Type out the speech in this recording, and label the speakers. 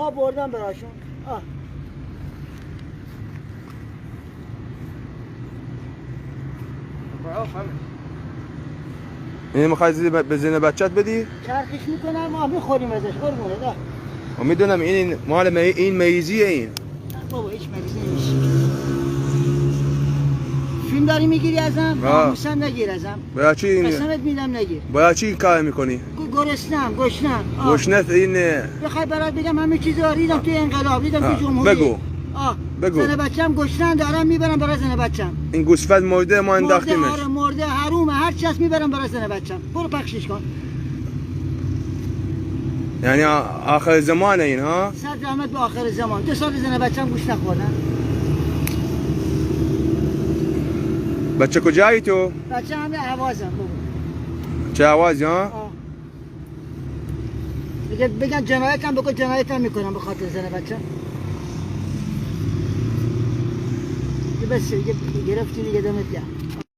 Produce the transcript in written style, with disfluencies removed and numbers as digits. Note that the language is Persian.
Speaker 1: ها بردم براشون.
Speaker 2: این میخوای به زن بچت بدی؟
Speaker 1: چرخش میکنم ما میخوریم ازش قربونه ده.
Speaker 2: و میدونم این مال این میزیه این.
Speaker 1: بابا هیچ مریضی نیست. فیلم داری میگیری ازم؟ ناموسم نگیر ازم.
Speaker 2: باید چی این؟
Speaker 1: قسمت میدم نگیر.
Speaker 2: باید چی این کار میکنی؟
Speaker 1: گرسنم گشنم.
Speaker 2: گشنت این
Speaker 1: بخوای برات بگم همه چیزا ریدم توی انقلاب ریدم توی جمهوری.
Speaker 2: بگو. بگو.
Speaker 1: زن بچم گشنن دارم میبرم برای زن بچم.
Speaker 2: این گوسفند مرده ما انداختیمش.
Speaker 1: مرده حرومه هر چی هست میبرم برای زن بچم. برو پخشش کن.
Speaker 2: یعنی آخر زمانه این ها؟
Speaker 1: صد رحمت به آخر زمان. 2 سال زن بچم گوش نخوردن.
Speaker 2: بچه کجایی تو؟
Speaker 1: بچه همه حوازم بابا.
Speaker 2: چه حوازی ها؟
Speaker 1: بگن جنایتم بگو جنایتم میکنم به خاطر زن بچم. بس گرفتی دیگه دمت گرم.